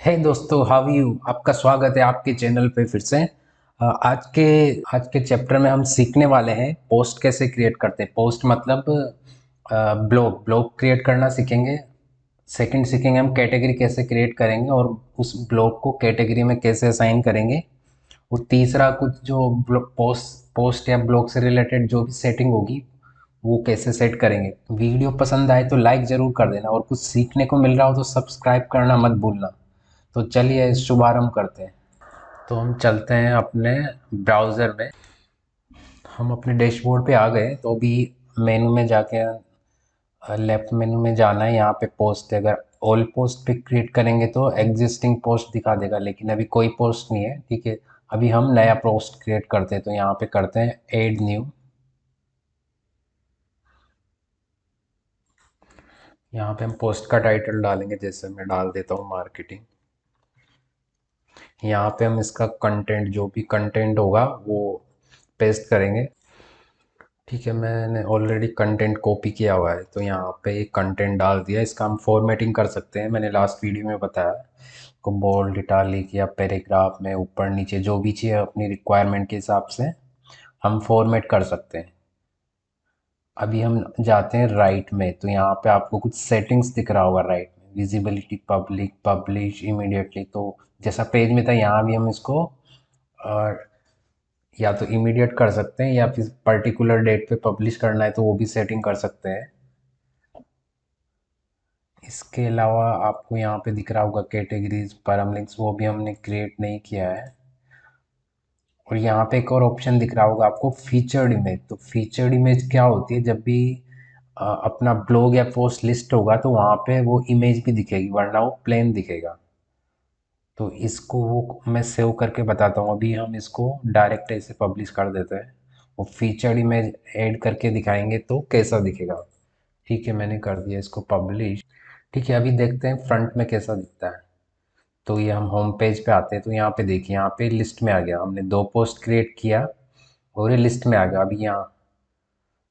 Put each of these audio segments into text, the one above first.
हे दोस्तों, how you. आपका स्वागत है आपके चैनल पे फिर से। आज के चैप्टर में हम सीखने वाले हैं पोस्ट कैसे क्रिएट करते हैं। पोस्ट मतलब ब्लॉग ब्लॉग क्रिएट करना सीखेंगे। सेकंड सीखेंगे हम कैटेगरी कैसे क्रिएट करेंगे और उस ब्लॉग को कैटेगरी में कैसे असाइन करेंगे। और तीसरा कुछ जो पोस्ट या ब्लॉग से रिलेटेड जो भी सेटिंग होगी वो कैसे सेट करेंगे। वीडियो पसंद आए तो लाइक ज़रूर कर देना और कुछ सीखने को मिल रहा हो तो सब्सक्राइब करना मत भूलना। तो चलिए शुभारंभ करते हैं। तो हम चलते हैं अपने ब्राउज़र में। हम अपने डैशबोर्ड पे आ गए तो अभी मेनू में जाके लेफ्ट मेनू में जाना है। यहाँ पे पोस्ट है, अगर ऑल पोस्ट पे क्रिएट करेंगे तो एग्जिस्टिंग पोस्ट दिखा देगा, लेकिन अभी कोई पोस्ट नहीं है। ठीक है, अभी हम नया पोस्ट क्रिएट करते हैं तो यहाँ पे करते हैं ऐड न्यू। यहाँ पे हम पोस्ट का टाइटल डालेंगे, जैसे मैं डाल देता हूँ मार्केटिंग। यहाँ पे हम इसका कंटेंट, जो भी कंटेंट होगा वो पेस्ट करेंगे। ठीक है, मैंने ऑलरेडी कंटेंट कॉपी किया हुआ है तो यहाँ पे एक कंटेंट डाल दिया। इसका हम फॉर्मेटिंग कर सकते हैं, मैंने लास्ट वीडियो में बताया। को बोल्ड, इटालिक या पैराग्राफ में ऊपर नीचे जो भी चाहिए अपनी रिक्वायरमेंट के हिसाब से हम फॉर्मेट कर सकते हैं। अभी हम जाते हैं राइट में, तो यहाँ पे आपको कुछ सेटिंग्स दिख रहा होगा राइट में, विजिबिलिटी, पब्लिक, पब्लिश इमीडिएटली। तो जैसा पेज में था यहाँ भी हम इसको या तो इमीडिएट कर सकते हैं या फिर पर्टिकुलर डेट पे पब्लिश करना है तो वो भी सेटिंग कर सकते हैं। इसके अलावा आपको यहाँ पे दिख रहा होगा कैटेगरीज, परम लिंक्स, वो भी हमने क्रिएट नहीं किया है। और यहाँ पे एक और ऑप्शन दिख रहा होगा आपको, फीचर्ड इमेज। तो फीचर्ड इमेज क्या होती है, जब भी अपना ब्लॉग या पोस्ट लिस्ट होगा तो वहाँ पे वो इमेज भी दिखेगी, वरना वो प्लेन दिखेगा। तो इसको वो मैं सेव करके बताता हूँ। अभी हम इसको डायरेक्ट ऐसे पब्लिश कर देते हैं। वो फीचर्ड इमेज ऐड करके दिखाएंगे तो कैसा दिखेगा। ठीक है, मैंने कर दिया इसको पब्लिश। ठीक है, अभी देखते हैं फ्रंट में कैसा दिखता है। तो ये हम होम पेज पे आते हैं तो यहाँ पे देखिए, यहाँ पे लिस्ट में आ गया। हमने दो पोस्ट क्रिएट किया और ये लिस्ट में आ गया। अभी यहाँ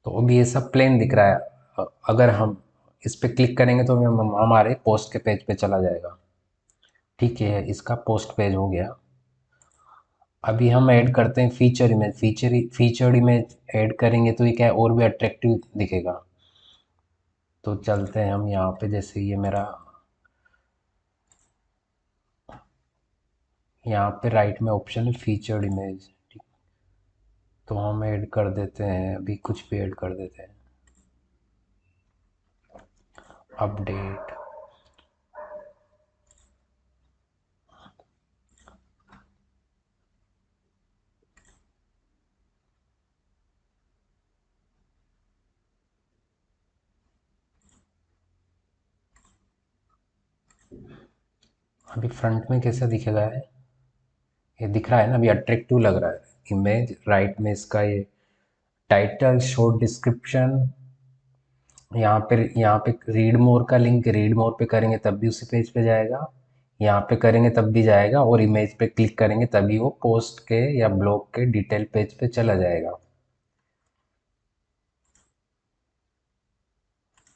तो अभी ये सब प्लेन दिख रहा है। अगर हम इस पे क्लिक करेंगे तो हमारे पोस्ट के पेज पे चला जाएगा। ठीक है, इसका पोस्ट पेज हो गया। अभी हम ऐड करते हैं feature image. Featured image add करेंगे तो ये क्या है, और भी अट्रैक्टिव दिखेगा। तो चलते हैं हम यहाँ पे, जैसे ये मेरा यहाँ पे राइट में ऑप्शन है फीचर्ड इमेज। तो हम ऐड कर देते हैं, अभी कुछ भी ऐड कर देते हैं। अपडेट। अभी फ्रंट में कैसा दिखेगा है, ये दिख रहा है ना, अभी अट्रैक्टिव लग रहा है इमेज। राइट में इसका ये टाइटल, शॉर्ट डिस्क्रिप्शन, यहाँ पे रीड मोर का लिंक, रीड मोर पे करेंगे तब भी उसी पेज पे जाएगा, यहाँ पे करेंगे तब भी जाएगा, और इमेज पे क्लिक करेंगे तभी वो पोस्ट के या ब्लॉग के डिटेल पेज पे चला जाएगा।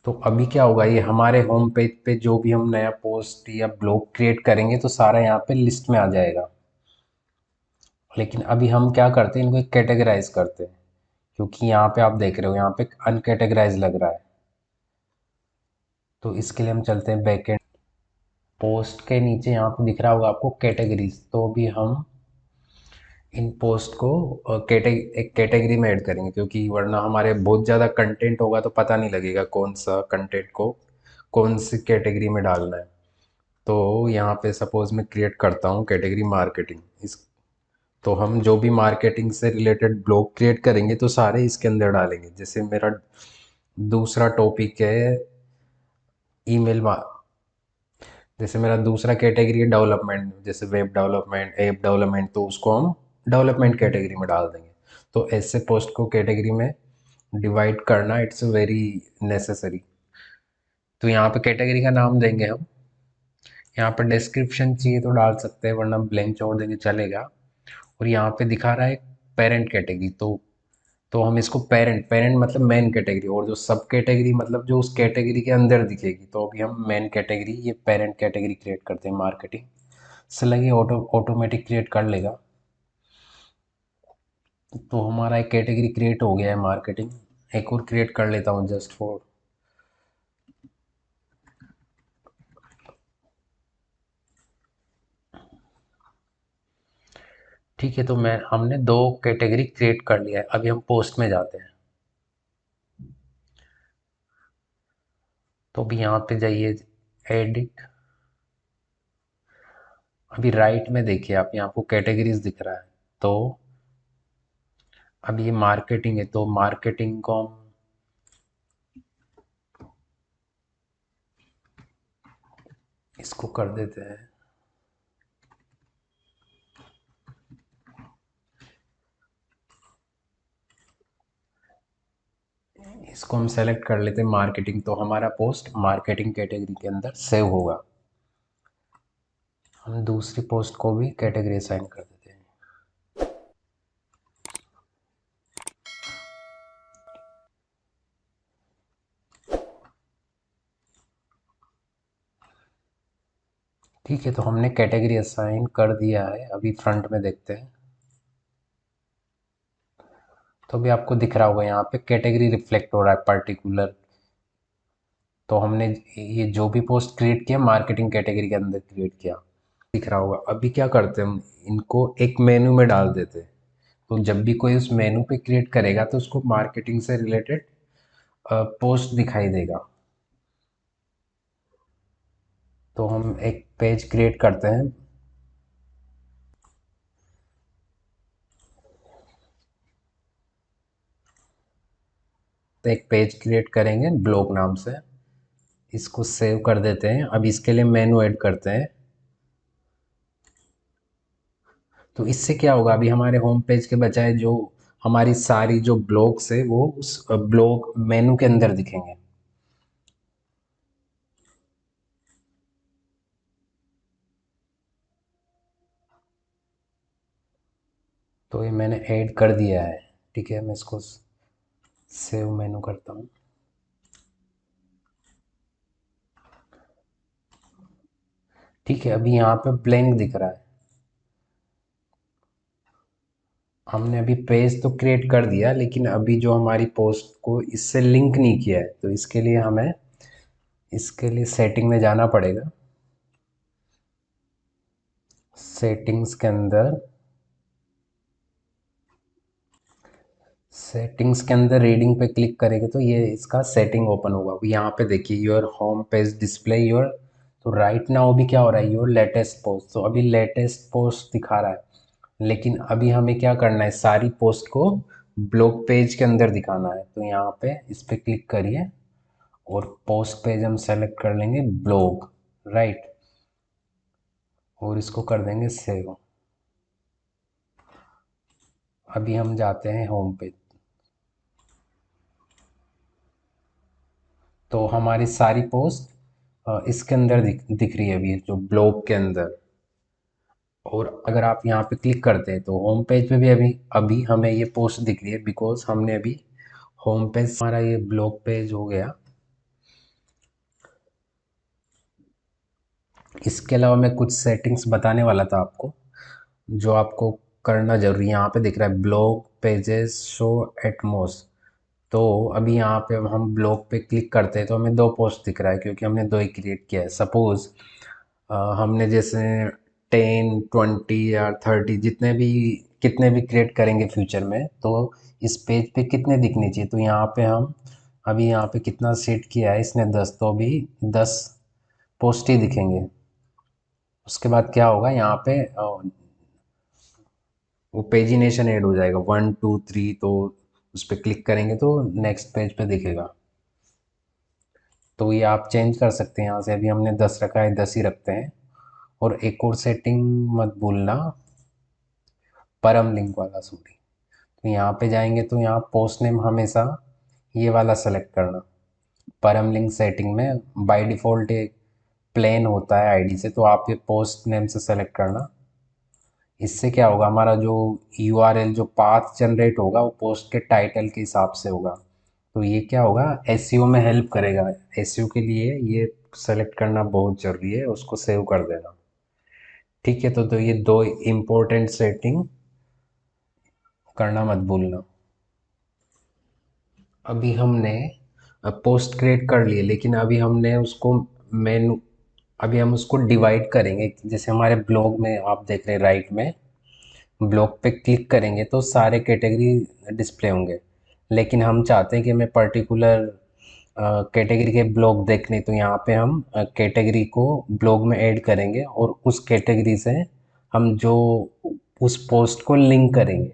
तो अभी क्या होगा, ये हमारे होम पेज पे जो भी हम नया पोस्ट या ब्लॉग क्रिएट करेंगे तो सारा यहाँ पे लिस्ट में आ जाएगा। लेकिन अभी हम क्या करते हैं, इनको एक कैटेगराइज करते हैं, क्योंकि यहाँ पे आप देख रहे हो यहाँ पे अनकैटेगराइज लग रहा है। तो इसके लिए हम चलते हैं बैकएंड। पोस्ट के नीचे यहाँ पे दिख रहा होगा आपको कैटेगरीज, तो भी हम इन पोस्ट को एक कैटेगरी में ऐड करेंगे, क्योंकि वरना हमारे बहुत ज़्यादा कंटेंट होगा तो पता नहीं लगेगा कौन सा कंटेंट को कौन सी कैटेगरी में डालना है। तो यहाँ पे सपोज मैं क्रिएट करता हूँ कैटेगरी मार्केटिंग। इस तो हम जो भी मार्केटिंग से रिलेटेड ब्लॉग क्रिएट करेंगे तो सारे इसके अंदर डालेंगे। जैसे मेरा दूसरा टॉपिक है ईमेल, जैसे मेरा दूसरा कैटेगरी है डेवलपमेंट, जैसे वेब डेवलपमेंट, ऐप डेवलपमेंट, तो उसको हम डेवलपमेंट कैटेगरी में डाल देंगे। तो ऐसे पोस्ट को कैटेगरी में डिवाइड करना इट्स वेरी नेसेसरी। तो यहाँ पे कैटेगरी का नाम देंगे हम। यहाँ पर डिस्क्रिप्शन चाहिए तो डाल सकते हैं, वरना ब्लैंक छोड़ देंगे चलेगा। और यहाँ पे दिखा रहा है पेरेंट कैटेगरी, तो हम इसको पेरेंट पेरेंट मतलब मेन कैटेगरी, और जो सब कैटेगरी मतलब जो उस कैटेगरी के अंदर दिखेगी। तो अभी हम मेन कैटेगरी, ये पेरेंट कैटेगरी क्रिएट करते हैं मार्केटिंग। से लगे ऑटोमेटिक क्रिएट कर लेगा। तो हमारा एक कैटेगरी क्रिएट हो गया है मार्केटिंग। एक और क्रिएट कर लेता हूँ जस्ट फॉर। ठीक है, तो मैं हमने दो कैटेगरी क्रिएट कर लिया है। अभी हम पोस्ट में जाते हैं। तो अभी यहाँ पे जाइए, एडिट। अभी राइट में देखिए आप, यहाँ आपको कैटेगरीज दिख रहा है। तो अब ये मार्केटिंग है, तो मार्केटिंग को हम इसको कर देते हैं, इसको हम सेलेक्ट कर लेते हैं मार्केटिंग। तो हमारा पोस्ट मार्केटिंग कैटेगरी के अंदर सेव होगा। हम दूसरी पोस्ट को भी कैटेगरी असाइन कर देते हैं। ठीक है, तो हमने कैटेगरी असाइन कर दिया है। अभी फ्रंट में देखते हैं। तो अभी आपको दिख रहा होगा यहाँ पे कैटेगरी रिफ्लेक्ट हो रहा है पर्टिकुलर। तो हमने ये जो भी पोस्ट क्रिएट किया मार्केटिंग कैटेगरी के अंदर क्रिएट किया, दिख रहा होगा। अभी क्या करते हैं हम, इनको एक मेनू में डाल देते हैं। तो जब भी कोई उस मेनू पे क्रिएट करेगा तो उसको मार्केटिंग से रिलेटेड पोस्ट दिखाई देगा। तो हम एक पेज क्रिएट करते हैं। तो एक पेज क्रिएट करेंगे ब्लॉग नाम से। इसको सेव कर देते हैं। अब इसके लिए मेनू ऐड करते हैं। तो इससे क्या होगा, अभी हमारे होम पेज के बजाय जो हमारी सारी जो ब्लॉग्स है वो उस ब्लॉग मेनू के अंदर दिखेंगे। तो ये मैंने ऐड कर दिया है। ठीक है, मैं इसको सेव मेनू करता हूँ। ठीक है, अभी यहाँ पे ब्लैंक दिख रहा है। हमने अभी पेज तो क्रिएट कर दिया, लेकिन अभी जो हमारी पोस्ट को इससे लिंक नहीं किया है, तो इसके लिए हमें इसके लिए सेटिंग में जाना पड़ेगा। सेटिंग्स के अंदर सेटिंग्स के अंदर रीडिंग पे क्लिक करेंगे तो ये इसका सेटिंग ओपन होगा। यहाँ पे देखिए your home page display your. तो राइट नाउ अभी क्या हो रहा है, योर लेटेस्ट पोस्ट। तो अभी लेटेस्ट पोस्ट दिखा रहा है, लेकिन अभी हमें क्या करना है, सारी पोस्ट को ब्लॉग पेज के अंदर दिखाना है। तो यहाँ पे इस पर क्लिक करिए और पोस्ट पेज हम सेलेक्ट कर लेंगे ब्लॉग, राइट। और इसको कर देंगे सेव। अभी हम जाते हैं होम पेज। तो हमारी सारी पोस्ट इसके अंदर दिख रही है अभी जो ब्लॉग के अंदर। और अगर आप यहाँ पे क्लिक करते हैं तो होम पेज पे भी अभी अभी हमें ये पोस्ट दिख रही है, बिकॉज हमने अभी होम पेज, हमारा ये ब्लॉग पेज हो गया। इसके अलावा मैं कुछ सेटिंग्स बताने वाला था आपको, जो आपको करना जरूरी है। यहाँ पे दिख रहा है ब्लॉग पेजेस शो एटमोस। तो अभी यहाँ पे हम ब्लॉग पे क्लिक करते हैं तो हमें दो पोस्ट दिख रहा है, क्योंकि हमने दो ही क्रिएट किया है। सपोज हमने जैसे 10, 20 या 30 जितने भी कितने भी क्रिएट करेंगे फ्यूचर में, तो इस पेज पे कितने दिखने चाहिए। तो यहाँ पे हम अभी यहाँ पे कितना सेट किया है इसने, 10। तो अभी 10 पोस्ट ही दिखेंगे। उसके बाद क्या होगा, यहाँ पे वो पेजिनेशन ऐड हो जाएगा 1, 2, 3। तो उस पर क्लिक करेंगे तो नेक्स्ट पेज पे दिखेगा। तो ये आप चेंज कर सकते हैं यहाँ से। अभी हमने 10 रखा है, 10 ही रखते हैं। और एक और सेटिंग मत भूलना, परम लिंक वाला, सॉरी। तो यहाँ पे जाएंगे तो यहाँ पोस्ट नेम हमेशा ये वाला सेलेक्ट करना। परम लिंक सेटिंग में बाय डिफ़ॉल्ट एक प्लेन होता है आईडी से, तो आप ये पोस्ट नेम से सेलेक्ट करना। इससे क्या होगा, हमारा जो यूआरएल जो पाथ जनरेट होगा वो पोस्ट के टाइटल के हिसाब से होगा। तो ये क्या होगा, एसईओ में हेल्प करेगा। एसईओ के लिए ये सेलेक्ट करना बहुत ज़रूरी है, उसको सेव कर देना। ठीक है, तो ये दो इम्पोर्टेंट सेटिंग करना मत भूलना। अभी हमने पोस्ट क्रिएट कर लिए, लेकिन अभी हमने उसको मेनू अभी हम उसको डिवाइड करेंगे। जैसे हमारे ब्लॉग में आप देख रहे हैं, राइट में ब्लॉग पे क्लिक करेंगे तो सारे कैटेगरी डिस्प्ले होंगे, लेकिन हम चाहते हैं कि हमें पर्टिकुलर कैटेगरी के ब्लॉग देखने, तो यहाँ पे हम कैटेगरी को ब्लॉग में ऐड करेंगे और उस कैटेगरी से हम जो उस पोस्ट को लिंक करेंगे।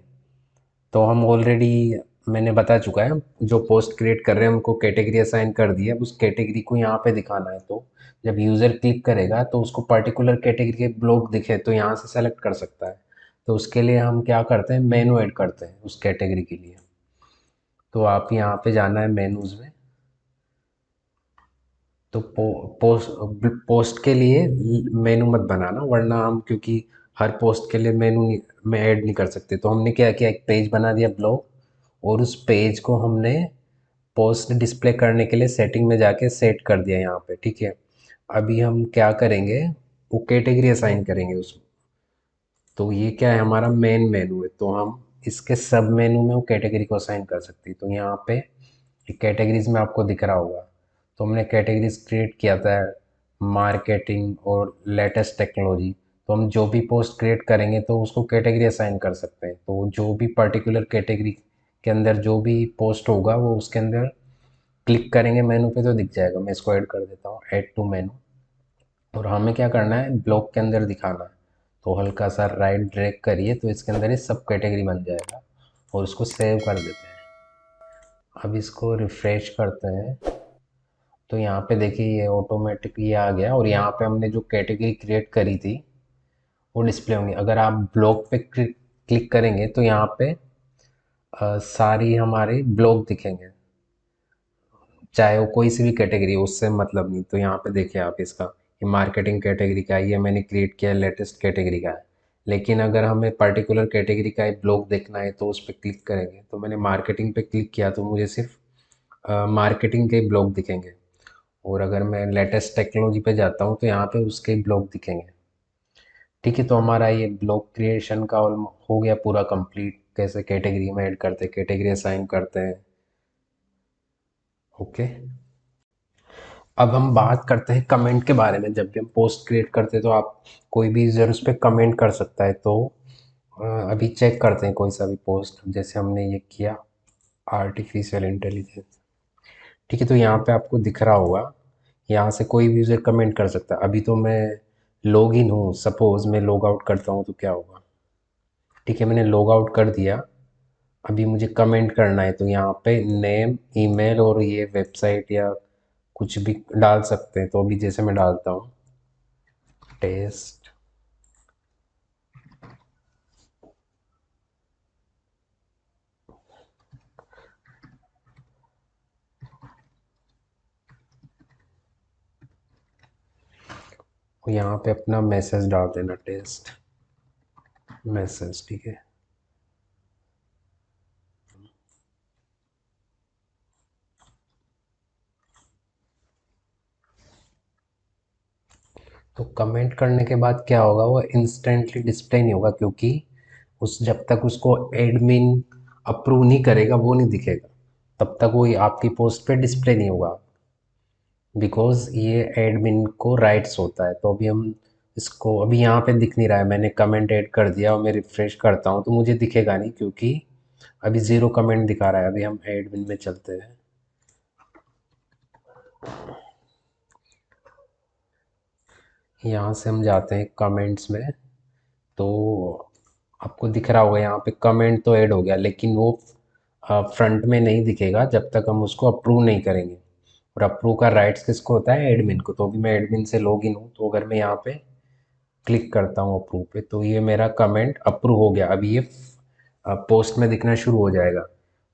तो हम ऑलरेडी, मैंने बता चुका है, जो पोस्ट क्रिएट कर रहे हैं उनको कैटेगरी असाइन कर दी है। अब उस कैटेगरी को यहाँ पे दिखाना है, तो जब यूज़र क्लिक करेगा तो उसको पर्टिकुलर कैटेगरी के ब्लॉग दिखे तो यहाँ से सेलेक्ट कर सकता है। तो उसके लिए हम क्या करते हैं, मेनू ऐड करते हैं उस कैटेगरी के लिए। तो आप यहाँ पे जाना है मेनूज में। तो पोस्ट के लिए मेनू मत बनाना, वरना हम, क्योंकि हर पोस्ट के लिए मेनू में ऐड नहीं कर सकते। तो हमने क्या किया, एक पेज बना दिया ब्लॉग, और उस पेज को हमने पोस्ट डिस्प्ले करने के लिए सेटिंग में जाके सेट कर दिया यहाँ पे। ठीक है, अभी हम क्या करेंगे, वो कैटेगरी असाइन करेंगे उसमें। तो ये क्या है, हमारा मेन मेनू है, तो हम इसके सब मेनू में वो कैटेगरी को असाइन कर सकते हैं। तो यहाँ पे कैटेगरीज में आपको दिख रहा होगा, तो हमने कैटेगरीज क्रिएट किया था, मार्केटिंग और लेटेस्ट टेक्नोलॉजी। तो हम जो भी पोस्ट क्रिएट करेंगे तो उसको कैटेगरी असाइन कर सकते हैं। तो जो भी पर्टिकुलर कैटेगरी के अंदर जो भी पोस्ट होगा वो उसके अंदर क्लिक करेंगे मेनू पे तो दिख जाएगा। मैं इसको ऐड कर देता हूँ, ऐड टू मेनू। और हमें क्या करना है, ब्लॉक के अंदर दिखाना है। तो हल्का सा राइट ड्रैग करिए तो इसके अंदर ये सब कैटेगरी बन जाएगा, और इसको सेव कर देते हैं। अब इसको रिफ्रेश करते हैं, तो यहाँ पे देखिए ये ऑटोमेटिक ये आ गया, और यहाँ पे हमने जो कैटेगरी क्रिएट करी थी वो डिस्प्ले होंगी। अगर आप ब्लॉक पे क्लिक करेंगे तो यहाँ पे सारी हमारे ब्लॉग दिखेंगे, चाहे वो कोई सी भी कैटेगरी हो, उससे मतलब नहीं। तो यहाँ पे देखिए आप, इसका ये मार्केटिंग कैटेगरी का है, ये मैंने क्रिएट किया है, लेटेस्ट कैटेगरी का है। लेकिन अगर हमें पर्टिकुलर कैटेगरी का एक ब्लॉग देखना है तो उस पर क्लिक करेंगे। तो मैंने मार्केटिंग पे क्लिक किया तो मुझे सिर्फ मार्केटिंग के ब्लॉग दिखेंगे। और अगर मैं लेटेस्ट टेक्नोलॉजी पे जाता हूँ तो यहाँ पे उसके ब्लॉग दिखेंगे। ठीक है, तो हमारा ये ब्लॉग क्रिएशन का हो गया पूरा कंप्लीट। कैसे कैटेगरी में ऐड करते हैं, कैटेगरी असाइन करते हैं। ओके, अब हम बात करते हैं कमेंट के बारे में। जब भी हम पोस्ट क्रिएट करते हैं तो आप, कोई भी यूज़र उस पर कमेंट कर सकता है। तो अभी चेक करते हैं कोई सा भी पोस्ट, जैसे हमने ये किया आर्टिफिशियल इंटेलिजेंस। ठीक है, तो यहाँ पे आपको दिख रहा होगा, यहाँ से कोई भी यूज़र कमेंट कर सकता है। अभी तो मैं लॉग इन हूँ, सपोज़ मैं लॉग आउट करता हूँ तो क्या होगा। ठीक है, मैंने लॉग आउट कर दिया। अभी मुझे कमेंट करना है, तो यहाँ पे नेम, ईमेल और ये वेबसाइट या कुछ भी डाल सकते हैं। तो अभी जैसे मैं डालता हूँ टेस्ट, और यहाँ पे अपना मैसेज डाल देना, टेस्ट मैसेज। ठीक है, तो कमेंट करने के बाद क्या होगा, वो इंस्टेंटली डिस्प्ले नहीं होगा, क्योंकि उस जब तक उसको एडमिन अप्रूव नहीं करेगा वो नहीं दिखेगा, तब तक वो आपकी पोस्ट पे डिस्प्ले नहीं होगा, बिकॉज ये एडमिन को राइट्स होता है। तो अभी हम इसको, अभी यहाँ पे दिख नहीं रहा है, मैंने कमेंट ऐड कर दिया और मैं रिफ्रेश करता हूँ तो मुझे दिखेगा नहीं, क्योंकि अभी ज़ीरो कमेंट दिखा रहा है। अभी हम एडमिन में चलते हैं, यहाँ से हम जाते हैं कमेंट्स में। तो आपको दिख रहा होगा यहाँ पे कमेंट तो ऐड हो गया, लेकिन वो फ्रंट में नहीं दिखेगा जब तक हम उसको अप्रूव नहीं करेंगे। और अप्रूव का राइट्स किसको होता है, एडमिन को। तो अभी मैं एडमिन से लॉग इन हूँ, तो अगर मैं यहाँ पे क्लिक करता हूँ अप्रूव पे, तो ये मेरा कमेंट अप्रूव हो गया। अभी ये पोस्ट में दिखना शुरू हो जाएगा।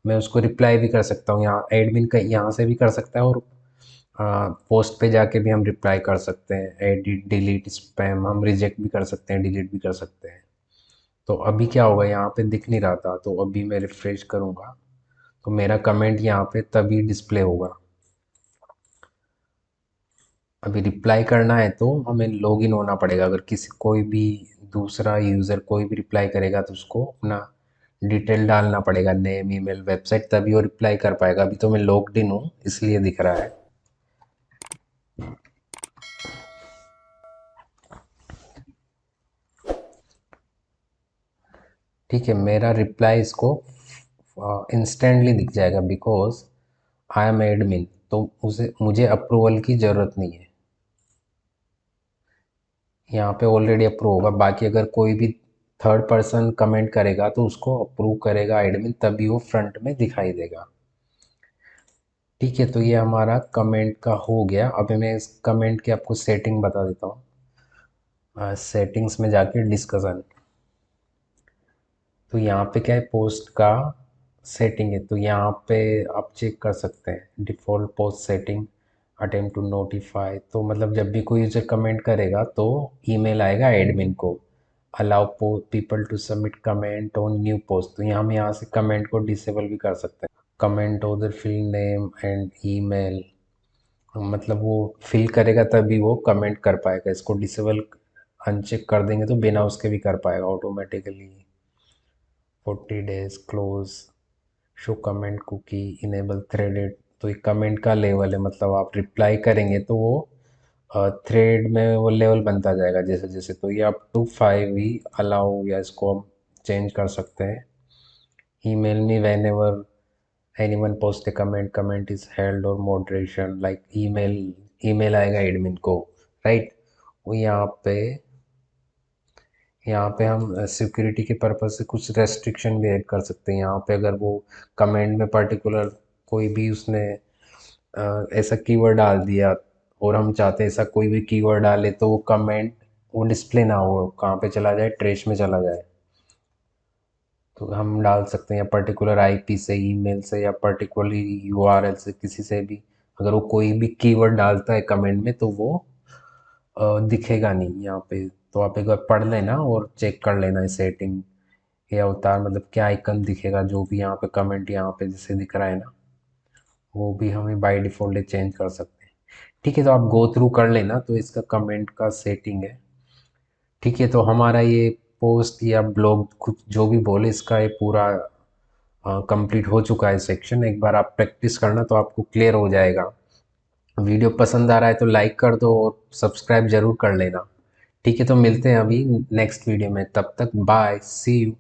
मैं उसको रिप्लाई भी कर सकता हूँ, यहाँ एडमिन का यहाँ से भी कर सकता है, और पोस्ट पे जाके भी हम रिप्लाई कर सकते हैं। एडिट, डिलीट, स्पैम, हम रिजेक्ट भी कर सकते हैं, डिलीट भी कर सकते हैं। तो अभी क्या होगा, यहाँ पे दिख नहीं रहा था, तो अभी मैं रिफ्रेश करूँगा तो मेरा कमेंट यहाँ पे तभी डिस्प्ले होगा। अभी रिप्लाई करना है तो हमें लॉगिन होना पड़ेगा। अगर किसी कोई भी दूसरा यूज़र कोई भी रिप्लाई करेगा तो उसको अपना डिटेल डालना पड़ेगा, नेम, ईमेल, वेबसाइट, तभी वो रिप्लाई कर पाएगा। अभी तो मैं लॉग्ड इन हूँ इसलिए दिख रहा है। ठीक है, मेरा रिप्लाई इसको इंस्टेंटली दिख जाएगा बिकॉज आई एम एडमिन, तो उसे मुझे अप्रूवल की ज़रूरत नहीं है। यहाँ पे ऑलरेडी अप्रूव होगा। बाकी अगर कोई भी थर्ड पर्सन कमेंट करेगा तो उसको अप्रूव करेगा एडमिन, तभी वो फ्रंट में दिखाई देगा। ठीक है, तो ये हमारा कमेंट का हो गया। अब मैं इस कमेंट की आपको सेटिंग बता देता हूँ। सेटिंग्स में जाके डिस्कशन, तो यहाँ पे क्या है, पोस्ट का सेटिंग है। तो यहाँ पे आप चेक कर सकते हैं default post setting, attempt to notify. तो मतलब जब भी कोई यूज़र कमेंट करेगा तो ईमेल आएगा एडमिन को, allow people to submit comment on new post. तो यहाँ हम यहाँ से कमेंट को डिसेबल भी कर सकते हैं। कमेंट उधर फिल नेम एंड ईमेल, मतलब वो फिल करेगा तभी वो कमेंट कर पाएगा। इसको डिसेबल अनचेक कर देंगे तो बिना उसके भी कर पाएगा automatically. 40 days close, show comment cookie, enable threaded. तो ये कमेंट का लेवल है, मतलब आप रिप्लाई करेंगे तो वो थ्रेड में वो लेवल बनता जाएगा जैसे जैसे। तो ये अप टू 5 ही अलाउ, या इसको हम चेंज कर सकते हैं। Email me when ever anyone post A comment, comment is held और मॉडरेशन, लाइक ईमेल, ईमेल आएगा एडमिन को, राइट। वो यहाँ पे हम सिक्योरिटी के पर्पज़ से कुछ रेस्ट्रिक्शन भी ऐड कर सकते हैं। यहाँ पे अगर वो कमेंट में पर्टिकुलर कोई भी उसने ऐसा कीवर्ड डाल दिया और हम चाहते हैं ऐसा कोई भी कीवर्ड डाले तो वो कमेंट वो डिस्प्ले ना हो, कहाँ पे चला जाए, ट्रेश में चला जाए। तो हम डाल सकते हैं या पर्टिकुलर आईपी से, ईमेल से, या पर्टिकुलर यूआरएल से, किसी से भी अगर वो कोई भी कीवर्ड डालता है कमेंट में तो वो दिखेगा नहीं यहाँ पे। तो आप एक बार पढ़ लेना और चेक कर लेना सेटिंग, ये अवतार मतलब क्या आइकन दिखेगा, जो भी यहाँ पे कमेंट यहाँ पे जैसे दिख रहा है ना, वो भी हमें बाय डिफ़ॉल्ट चेंज कर सकते हैं। ठीक है, तो आप गो थ्रू कर लेना। तो इसका कमेंट का सेटिंग है। ठीक है, तो हमारा ये पोस्ट या ब्लॉग कुछ जो भी बोले इसका ये पूरा कंप्लीट हो चुका है सेक्शन। एक बार आप प्रैक्टिस करना तो आपको क्लियर हो जाएगा। वीडियो पसंद आ रहा है तो लाइक कर दो और सब्सक्राइब ज़रूर कर लेना। ठीक है, तो मिलते हैं अभी नेक्स्ट वीडियो में। तब तक बाय, सी यू।